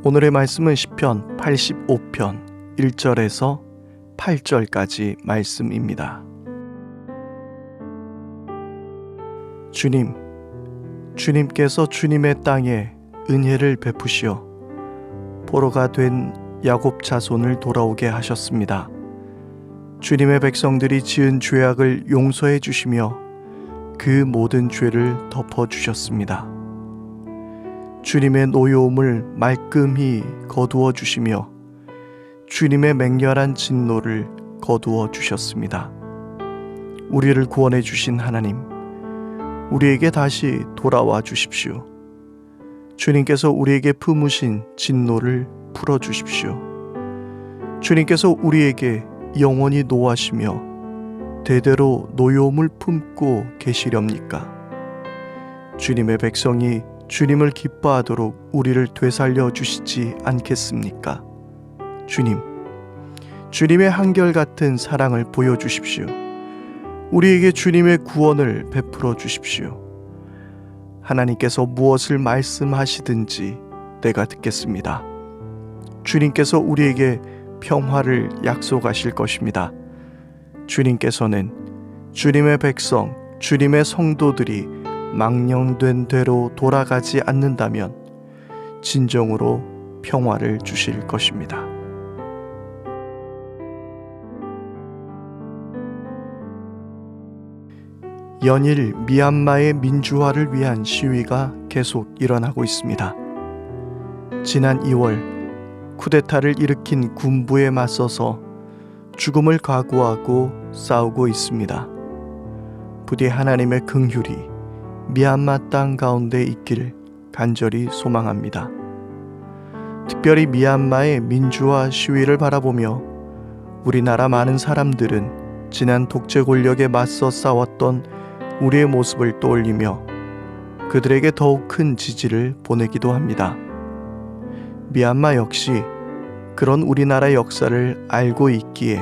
오늘의 말씀은 시편 85편 1절에서 8절까지 말씀입니다. 주님, 주님께서 주님의 땅에 은혜를 베푸시어 포로가 된 야곱 자손을 돌아오게 하셨습니다. 주님의 백성들이 지은 죄악을 용서해 주시며 그 모든 죄를 덮어 주셨습니다. 주님의 노여움을 말끔히 거두어 주시며 주님의 맹렬한 진노를 거두어 주셨습니다. 우리를 구원해 주신 하나님, 우리에게 다시 돌아와 주십시오. 주님께서 우리에게 품으신 진노를 풀어 주십시오. 주님께서 우리에게 영원히 노하시며 대대로 노여움을 품고 계시렵니까? 주님의 백성이 주님을 기뻐하도록 우리를 되살려 주시지 않겠습니까? 주님, 주님의 한결같은 사랑을 보여주십시오. 우리에게 주님의 구원을 베풀어 주십시오. 하나님께서 무엇을 말씀하시든지 내가 듣겠습니다. 주님께서 우리에게 평화를 약속하실 것입니다. 주님께서는 주님의 백성, 주님의 성도들이 망령된 대로 돌아가지 않는다면 진정으로 평화를 주실 것입니다. 연일 미얀마의 민주화를 위한 시위가 계속 일어나고 있습니다. 지난 2월 쿠데타를 일으킨 군부에 맞서서 죽음을 각오하고 싸우고 있습니다. 부디 하나님의 긍휼이 미얀마 땅 가운데 있기를 간절히 소망합니다. 특별히 미얀마의 민주화 시위를 바라보며 우리나라 많은 사람들은 지난 독재 권력에 맞서 싸웠던 우리의 모습을 떠올리며 그들에게 더욱 큰 지지를 보내기도 합니다. 미얀마 역시 그런 우리나라 역사를 알고 있기에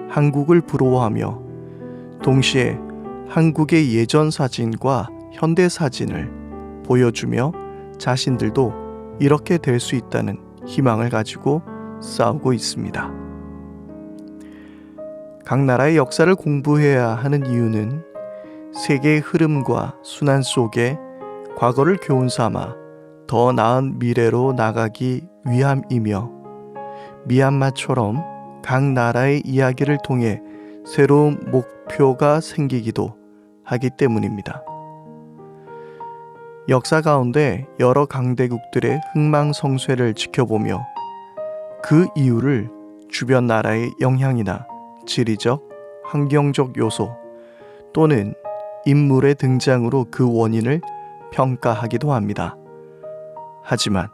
한국을 부러워하며 동시에 한국의 예전 사진과 현대 사진을 보여주며 자신들도 이렇게 될 수 있다는 희망을 가지고 싸우고 있습니다. 각 나라의 역사를 공부해야 하는 이유는 세계의 흐름과 순환 속에 과거를 교훈 삼아 더 나은 미래로 나가기 위함이며 미얀마처럼 각 나라의 이야기를 통해 새로운 목표가 생기기도 하기 때문입니다. 역사 가운데 여러 강대국들의 흥망성쇠를 지켜보며 그 이유를 주변 나라의 영향이나 지리적, 환경적 요소 또는 인물의 등장으로 그 원인을 평가하기도 합니다. 하지만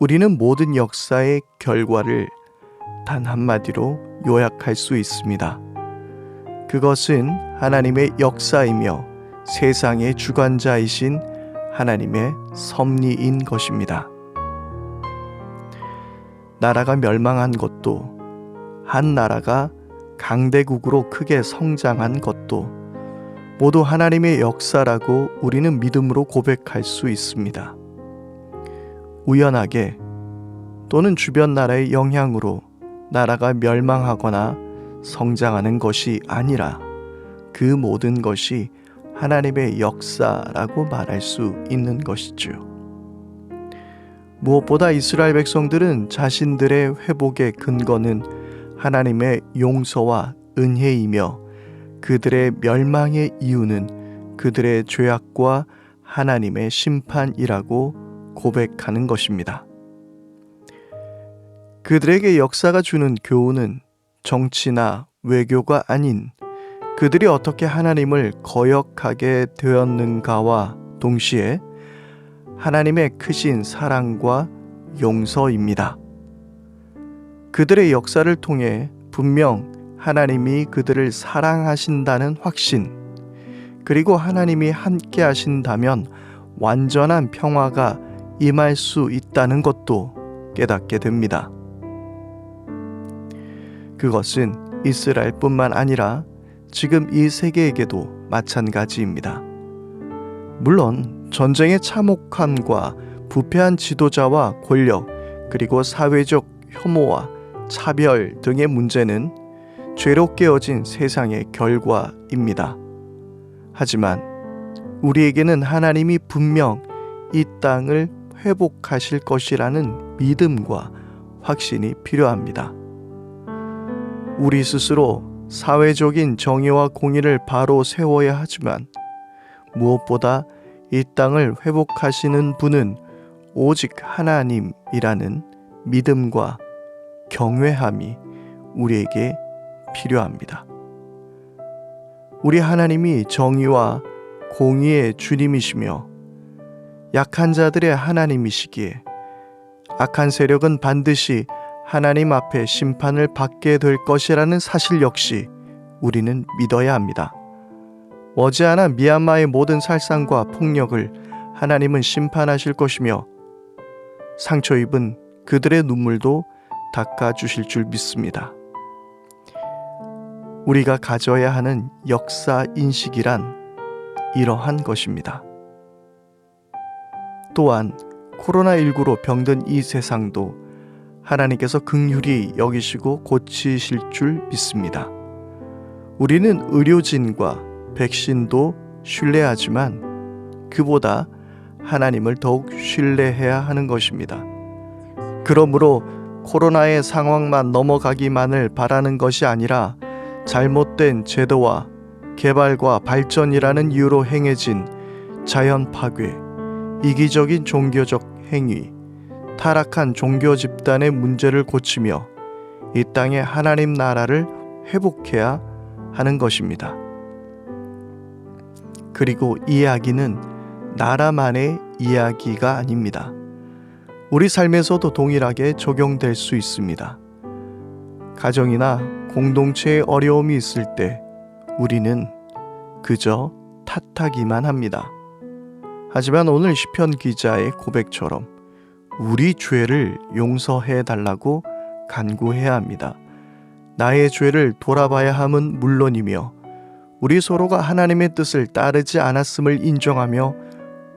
우리는 모든 역사의 결과를 단 한마디로 요약할 수 있습니다. 그것은 하나님의 역사이며 세상의 주관자이신 하나님의 섭리인 것입니다. 나라가 멸망한 것도, 한 나라가 강대국으로 크게 성장한 것도 모두 하나님의 역사라고 우리는 믿음으로 고백할 수 있습니다. 우연하게 또는 주변 나라의 영향으로 나라가 멸망하거나 성장하는 것이 아니라 그 모든 것이 하나님의 역사라고 말할 수 있는 것이죠. 무엇보다 이스라엘 백성들은 자신들의 회복의 근거는 하나님의 용서와 은혜이며 그들의 멸망의 이유는 그들의 죄악과 하나님의 심판이라고 고백하는 것입니다. 그들에게 역사가 주는 교훈은 정치나 외교가 아닌 그들이 어떻게 하나님을 거역하게 되었는가와 동시에 하나님의 크신 사랑과 용서입니다. 그들의 역사를 통해 분명 하나님이 그들을 사랑하신다는 확신, 그리고 하나님이 함께 하신다면 완전한 평화가 임할 수 있다는 것도 깨닫게 됩니다. 그것은 이스라엘뿐만 아니라 지금 이 세계에게도 마찬가지입니다. 물론 전쟁의 참혹함과 부패한 지도자와 권력 그리고 사회적 혐오와 차별 등의 문제는 죄로 깨어진 세상의 결과입니다. 하지만 우리에게는 하나님이 분명 이 땅을 회복하실 것이라는 믿음과 확신이 필요합니다. 우리 스스로 사회적인 정의와 공의를 바로 세워야 하지만 무엇보다 이 땅을 회복하시는 분은 오직 하나님이라는 믿음과 경외함이 우리에게 필요합니다. 우리 하나님이 정의와 공의의 주님이시며 약한 자들의 하나님이시기에 악한 세력은 반드시 하나님 앞에 심판을 받게 될 것이라는 사실 역시 우리는 믿어야 합니다. 머지않아 미얀마의 모든 살상과 폭력을 하나님은 심판하실 것이며 상처 입은 그들의 눈물도 닦아주실 줄 믿습니다. 우리가 가져야 하는 역사 인식이란 이러한 것입니다. 또한 코로나19로 병든 이 세상도 하나님께서 긍휼히 여기시고 고치실 줄 믿습니다. 우리는 의료진과 백신도 신뢰하지만 그보다 하나님을 더욱 신뢰해야 하는 것입니다. 그러므로 코로나의 상황만 넘어가기만을 바라는 것이 아니라 잘못된 제도와 개발과 발전이라는 이유로 행해진 자연 파괴, 이기적인 종교적 행위, 타락한 종교 집단의 문제를 고치며 이 땅의 하나님 나라를 회복해야 하는 것입니다. 그리고 이 이야기는 나라만의 이야기가 아닙니다. 우리 삶에서도 동일하게 적용될 수 있습니다. 가정이나 공동체에 어려움이 있을 때 우리는 그저 탓하기만 합니다. 하지만 오늘 시편 기자의 고백처럼 우리 죄를 용서해 달라고 간구해야 합니다. 나의 죄를 돌아봐야 함은 물론이며 우리 서로가 하나님의 뜻을 따르지 않았음을 인정하며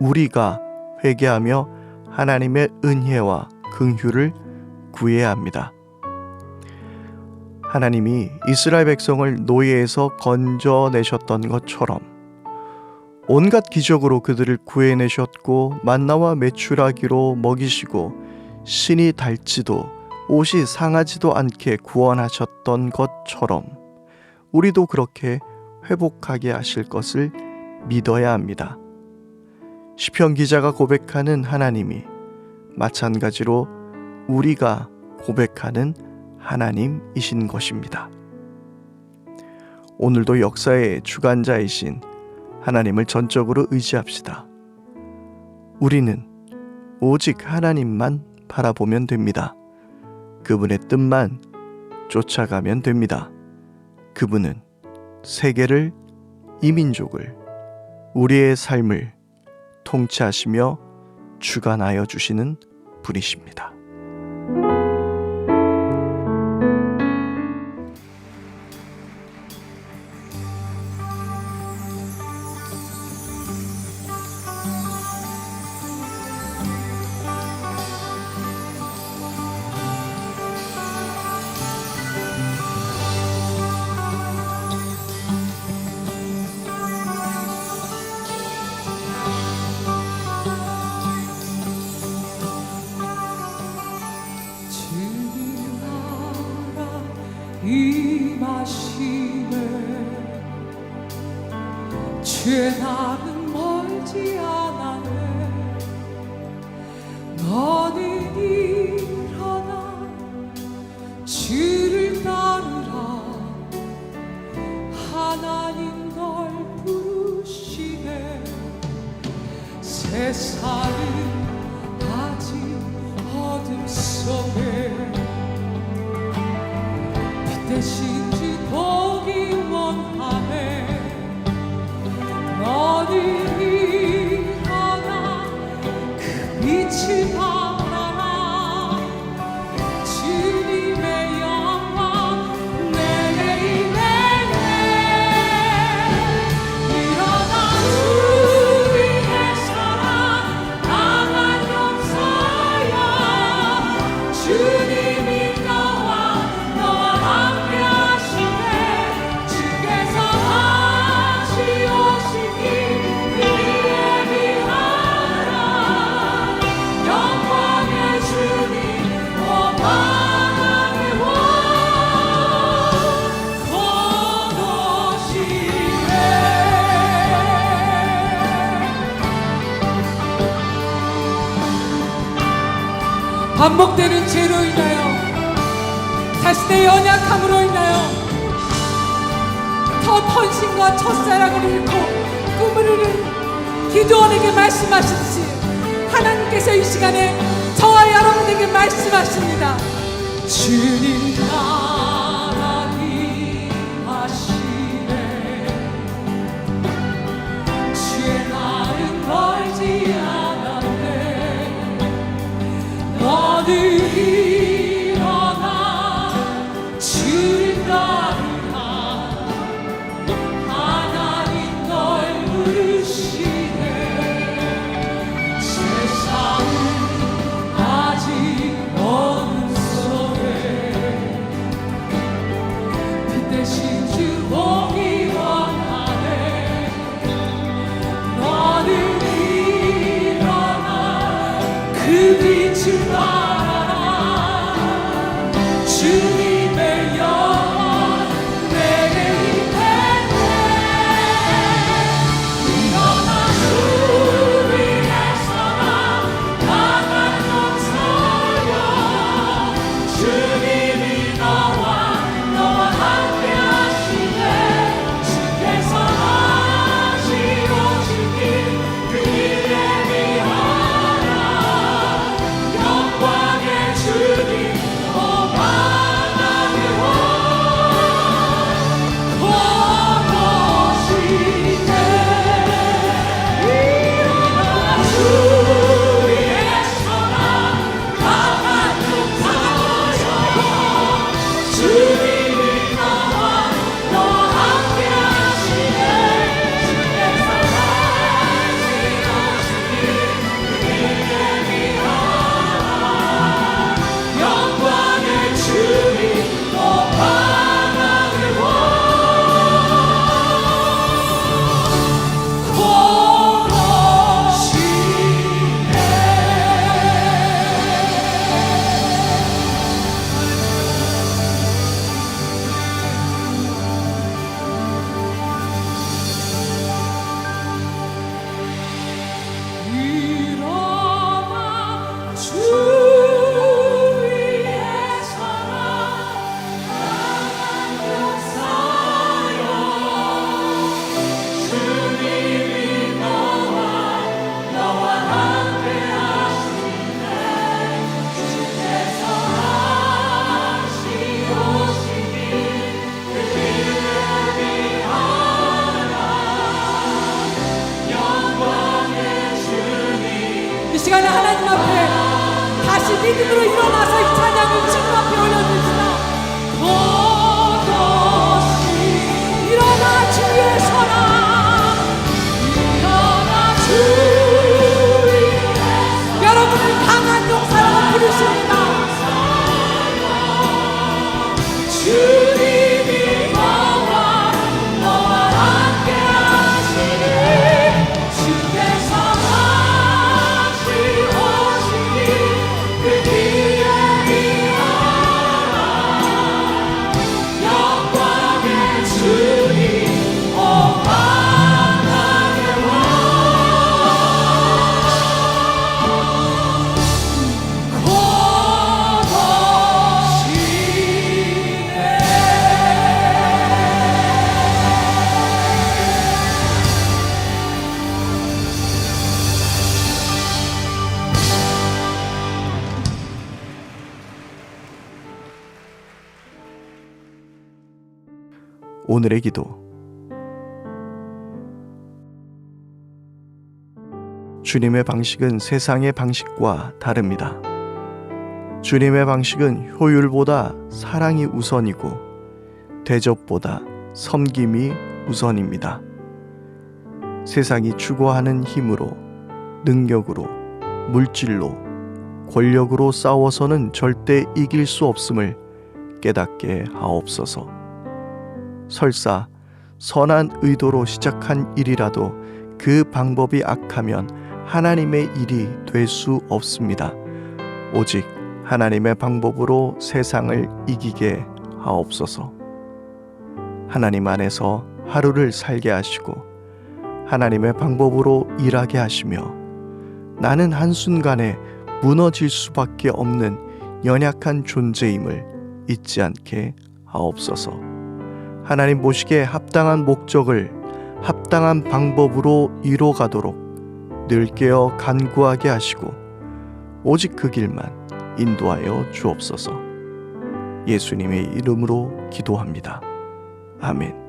우리가 회개하며 하나님의 은혜와 긍휼을 구해야 합니다. 하나님이 이스라엘 백성을 노예에서 건져내셨던 것처럼 온갖 기적으로 그들을 구해내셨고 만나와 메추라기로 먹이시고 신이 닳지도 옷이 상하지도 않게 구원하셨던 것처럼 우리도 그렇게 회복하게 하실 것을 믿어야 합니다. 시편 기자가 고백하는 하나님이 마찬가지로 우리가 고백하는 하나님이신 것입니다. 오늘도 역사의 주관자이신 하나님을 전적으로 의지합시다. 우리는 오직 하나님만 바라보면 됩니다. 그분의 뜻만 쫓아가면 됩니다. 그분은 세계를, 이민족을, 우리의 삶을 통치하시며 주관하여 주시는 분이십니다. 임하시네 주의 날은 멀지 않아네 너는 일어나 주를 따르라 하나님 널 부르시네 세상은 아직 어둠 속에 대신 주 보기 원하네 너는 일어나 그 빛을 바라라 주님의 영광 내리네 일어나 주님의 사랑 강한 용서여 반복되는 죄로 인하여 자신의 연약함으로 인하여 첫 헌신과 첫사랑을 잃고 꿈을 이룬 기도원에게 말씀하셨지. 하나님께서 이 시간에 저와 여러분에게 말씀하십니다. 주님 나라기 하시네. 주의 날은 멀지 않았네. 너는 일어나 주를 따르라. 하나님 널 부르시네. 세상은 아직 어둠 속에 빛 대신 주 보기 원하네. 너는 일어나 그 빛을 따라라. 주님의 영원 내게 임했네. 일어나 주 위에 서라. 강한 놈 서려. 주님이 너와 함께 하시네. 주께서 하시오신 길 그 길에 위하라. 영광의 주님 오 만나게 원하시네. 일어나 주 위에 서라. 강한 놈 서려. 주님이 너와 함께 하시네. 주께서 하시오신 길 그 길에 위하라. 영광의 주님 오 만나게 일어나 주 위에 서라. 강한 놈 서려. 주님이 너와 함께 하시네. 주께서 하시오신 길 그 길에 위하라. 영광의 주님. 이 시간에 하나님 앞에 다시 믿음으로 일어나서 이 찬양을 주님 앞에 올려드립니다. 거듭이 일어나 주 위에 서라. 일어나 주 위에 서라. 여러분을 강한 용사라고 부르십니다. 주님이 너와 함께 하시니. 주께서 하시오신 길 그 길에 위하라. 영광의 주님 오 만나게 오늘의 기도. 주님의 방식은 세상의 방식과 다릅니다. 주님의 방식은 효율보다 사랑이 우선이고 대접보다 섬김이 우선입니다. 세상이 추구하는 힘으로, 능력으로, 물질로, 권력으로 싸워서는 절대 이길 수 없음을 깨닫게 하옵소서. 설사 선한 의도로 시작한 일이라도 그 방법이 악하면 하나님의 일이 될 수 없습니다. 오직 하나님의 방법으로 세상을 이기게 하옵소서. 하나님 안에서 하루를 살게 하시고 하나님의 방법으로 일하게 하시며 나는 한순간에 무너질 수밖에 없는 연약한 존재임을 잊지 않게 하옵소서. 하나님 보시기에 합당한 목적을 합당한 방법으로 이뤄가도록 늘 깨어 간구하게 하시고 오직 그 길만 인도하여 주옵소서. 예수님의 이름으로 기도합니다. 아멘.